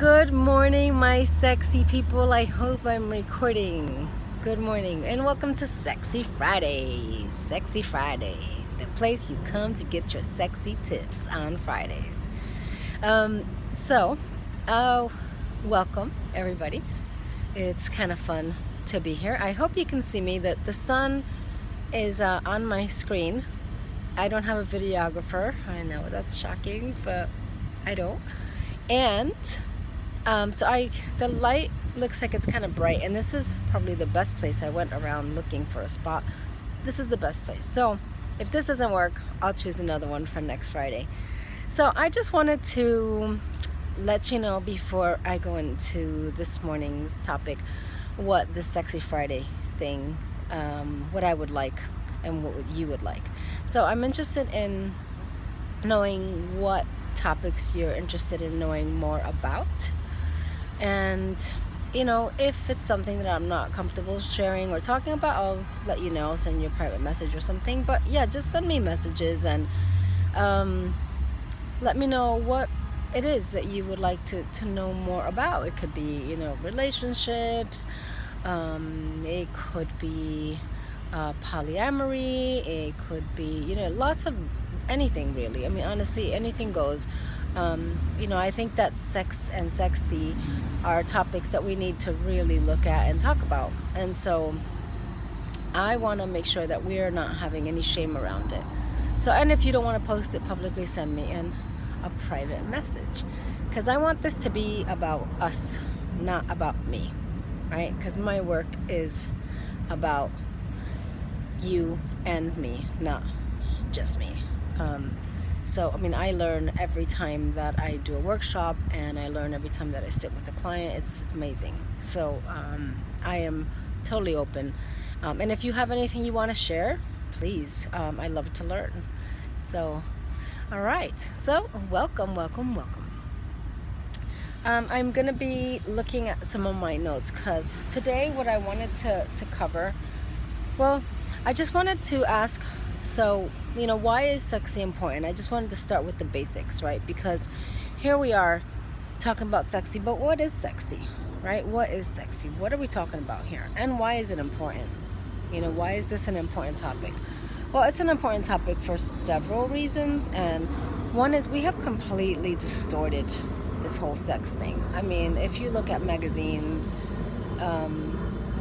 Good morning, my sexy people. I hope I'm recording. Good morning, and welcome to Sexy Fridays. Sexy Fridays, the place you come to get your sexy tips on Fridays. Um, so, uh, Welcome everybody. It's kind of fun to be here. I hope you can see me. That the sun is on my screen. I don't have a videographer. I know that's shocking, but I don't. And the light looks like it's kind of bright, and this is probably the best place. I went around looking for a spot. This is the best place. So if this doesn't work, I'll choose another one for next Friday. So I just wanted to let you know before I go into this morning's topic what the Sexy Friday thing, what I would like and what you would like. So I'm interested in knowing what topics you're interested in knowing more about. And if it's something that I'm not comfortable sharing or talking about, I'll let you know, send you a private message or something. But yeah, just send me messages and let me know what it is that you would like to know more about. It could be, relationships. It could be polyamory. It could be, lots of anything really. I mean, honestly, anything goes. I think that sex and sexy are topics that we need to really look at and talk about. And so I want to make sure that we are not having any shame around it. So, and if you don't want to post it publicly, send me a private message, because I want this to be about us, not about me, right? Because my work is about you and me, not just me. I learn every time that I do a workshop, and I learn every time that I sit with a client. It's amazing. So I am totally open. And if you have anything you want to share, please, I love to learn. So, all right. So welcome. I'm going to be looking at some of my notes, because today what I wanted to cover, well, I just wanted to ask, why is sexy important? I just wanted to start with the basics, right? Because here we are talking about sexy, but what is sexy, right? What is sexy? What are we talking about here? And why is it important? Why is this an important topic? Well, it's an important topic for several reasons. And one is we have completely distorted this whole sex thing. I mean, if you look at magazines,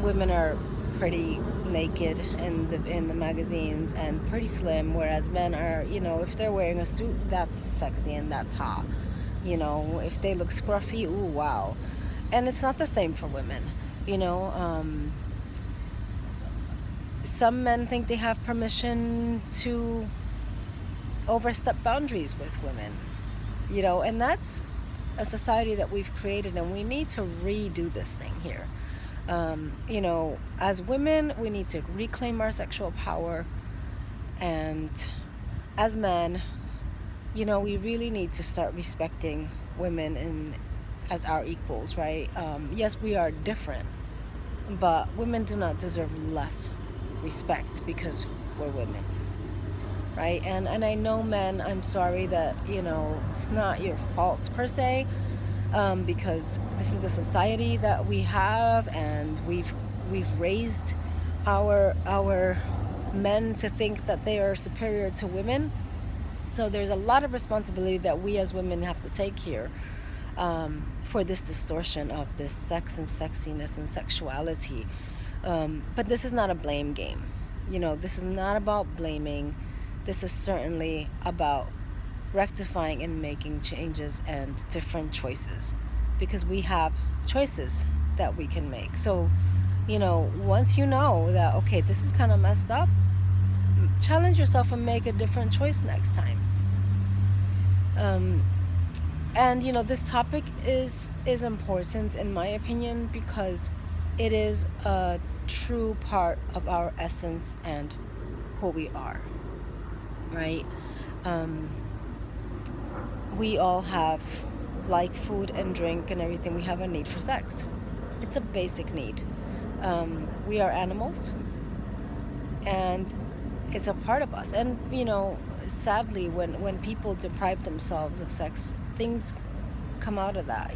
women are pretty naked in the magazines and pretty slim, whereas men are, if they're wearing a suit, that's sexy and that's hot. If they look scruffy, ooh, wow. And it's not the same for women. Some men think they have permission to overstep boundaries with women, and that's a society that we've created, and we need to redo this thing here. As women, we need to reclaim our sexual power. And as men, we really need to start respecting women as our equals, right? Yes, we are different, but women do not deserve less respect because we're women, right? And I know, men, I'm sorry that, it's not your fault per se. Because this is the society that we have, and we've raised our men to think that they are superior to women. So there's a lot of responsibility that we as women have to take here, for this distortion of this sex and sexiness and sexuality. But this is not a blame game. This is not about blaming. This is certainly about rectifying and making changes and different choices, because we have choices that we can make. So, once you know that, okay, this is kind of messed up, challenge yourself and make a different choice next time. And this topic is important in my opinion, because it is a true part of our essence and who we are, right? We all have, like food and drink and everything, we have a need for sex. It's a basic need. We are animals, and it's a part of us. And sadly, when people deprive themselves of sex, things come out of that,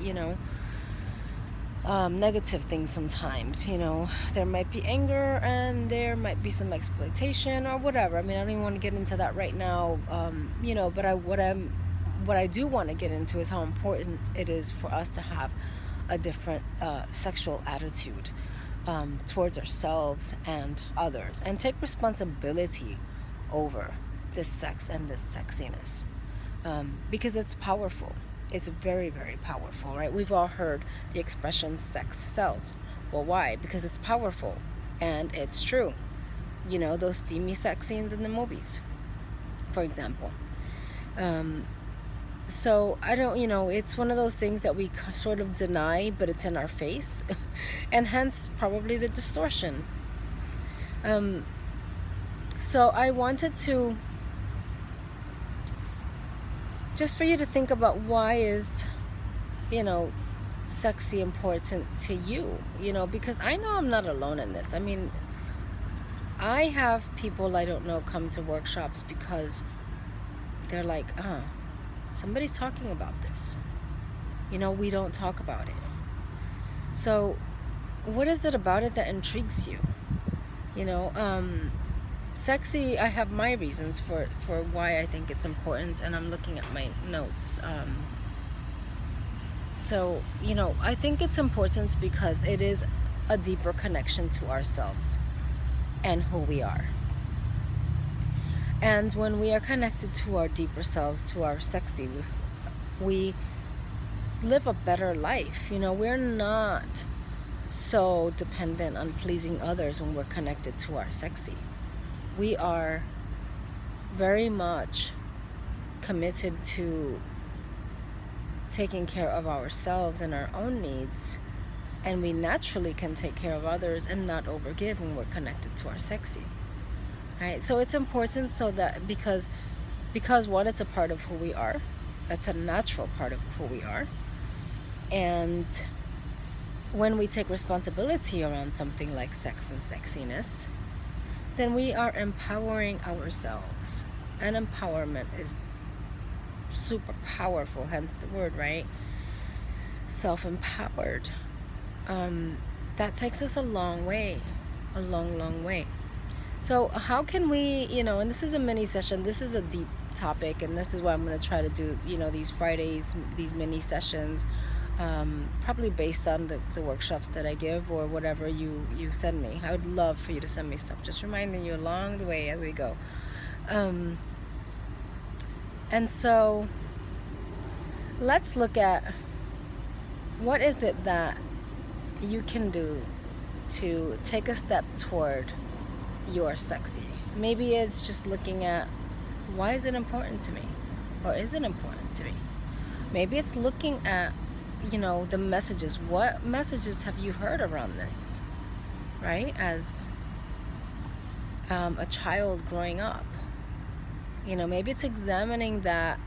negative things sometimes. There might be anger and there might be some exploitation or whatever. I mean, I don't even want to get into that right now. But what I do want to get into is how important it is for us to have a different sexual attitude towards ourselves and others, and take responsibility over this sex and this sexiness, because it's powerful. It's very, very powerful, right? We've all heard the expression sex sells. Well, why? Because it's powerful and it's true. Those steamy sex scenes in the movies, for example. So I don't, it's one of those things that we sort of deny, but it's in our face, and hence probably the distortion. So I wanted to just for you to think about, why is, sexy important to you, because I know I'm not alone in this. I mean, I have people I don't know come to workshops because they're like, somebody's talking about this. We don't talk about it. So what is it about it that intrigues you? Sexy, I have my reasons for why I think it's important, and I'm looking at my notes. So, I think it's important because it is a deeper connection to ourselves and who we are. And when we are connected to our deeper selves, to our sexy, we live a better life. We're not so dependent on pleasing others when we're connected to our sexy. We are very much committed to taking care of ourselves and our own needs, and we naturally can take care of others and not overgive when we're connected to our sexy. Right? So it's important, so that because one, it's a part of who we are. That's a natural part of who we are. And when we take responsibility around something like sex and sexiness, then we are empowering ourselves. And empowerment is super powerful, hence the word, right? Self-empowered. That takes us a long way, a long, long way. So how can we, and this is a mini session, this is a deep topic, and this is what I'm going to try to do, these Fridays, these mini sessions, probably based on the workshops that I give, or whatever you send me. I would love for you to send me stuff, just reminding you along the way as we go. And so let's look at, what is it that you can do to take a step toward your sexy. Maybe it's just looking at, why is it important to me, or is it important to me? Maybe it's looking at, the messages. What messages have you heard around this, right? As a child growing up, maybe it's examining that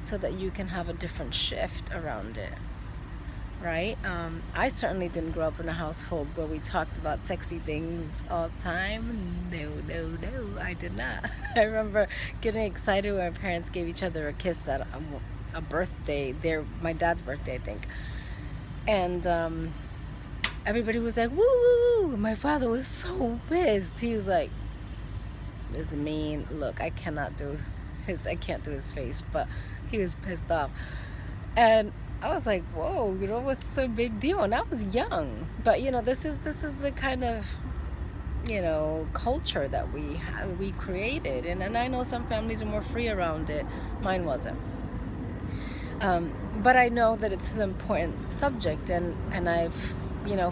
so that you can have a different shift around it, right? I certainly didn't grow up in a household where we talked about sexy things all the time. No, I did not. I remember getting excited when my parents gave each other a kiss at a birthday, my dad's birthday, I think. And everybody was like, woo, woo, woo. My father was so pissed. He was like, this mean look. I can't do his face, but he was pissed off. And I was like, whoa, what's a big deal? And I was young, but this is the kind of culture that we created, and I know some families are more free around it. Mine wasn't. But I know that it's an important subject, and I've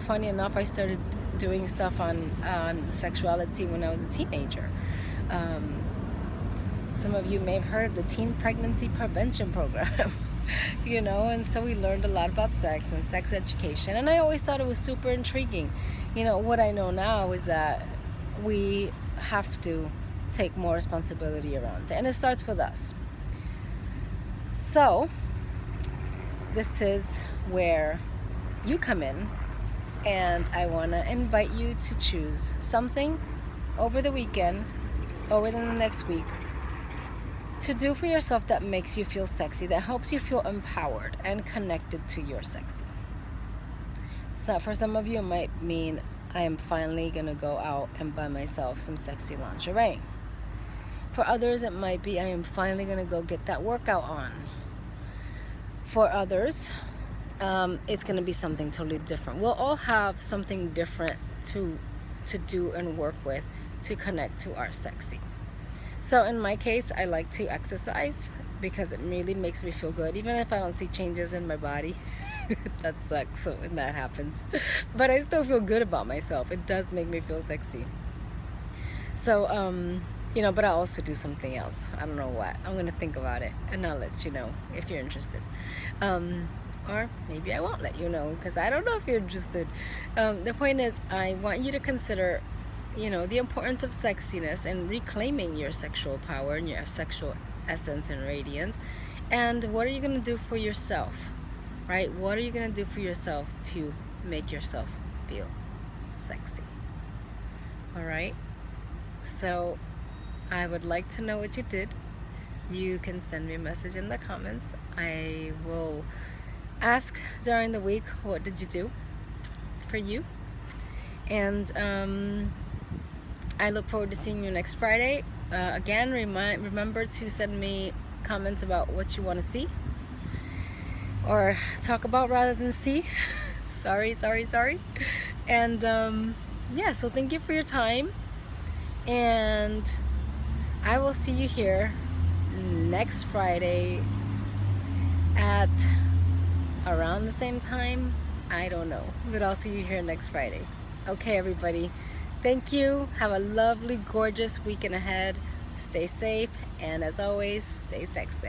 funny enough, I started doing stuff on sexuality when I was a teenager. Some of you may have heard the Teen Pregnancy Prevention Program. And so we learned a lot about sex and sex education, and I always thought it was super intriguing. What I know now is that we have to take more responsibility around it, and it starts with us. So this is where you come in, and I want to invite you to choose something over the weekend or within the next week to do for yourself that makes you feel sexy, that helps you feel empowered and connected to your sexy. So for some of you, it might mean I am finally going to go out and buy myself some sexy lingerie. For others, it might be I am finally going to go get that workout on. For others, it's going to be something totally different. We'll all have something different to do and work with to connect to our sexy. So in my case, I like to exercise because it really makes me feel good, even if I don't see changes in my body. That sucks so when that happens, but I still feel good about myself. It does make me feel sexy. So but I also do something else. I don't know what. I'm gonna think about it and I'll let you know if you're interested, or maybe I won't let you know because I don't know if you're interested. The point is, I want you to consider the importance of sexiness and reclaiming your sexual power and your sexual essence and radiance. And what are you gonna do for yourself? Right? What are you going to do for yourself to make yourself feel sexy? All right? So I would like to know what you did. You can send me a message in the comments. I will ask during the week, what did you do for you? And I look forward to seeing you next Friday. Again, remember to send me comments about what you want to see or talk about rather than see. sorry. And so thank you for your time, and I will see you here next Friday at around the same time. I don't know, but I'll see you here next Friday. Okay, everybody, thank you. Have a lovely, gorgeous weekend ahead. Stay safe, and as always, stay sexy.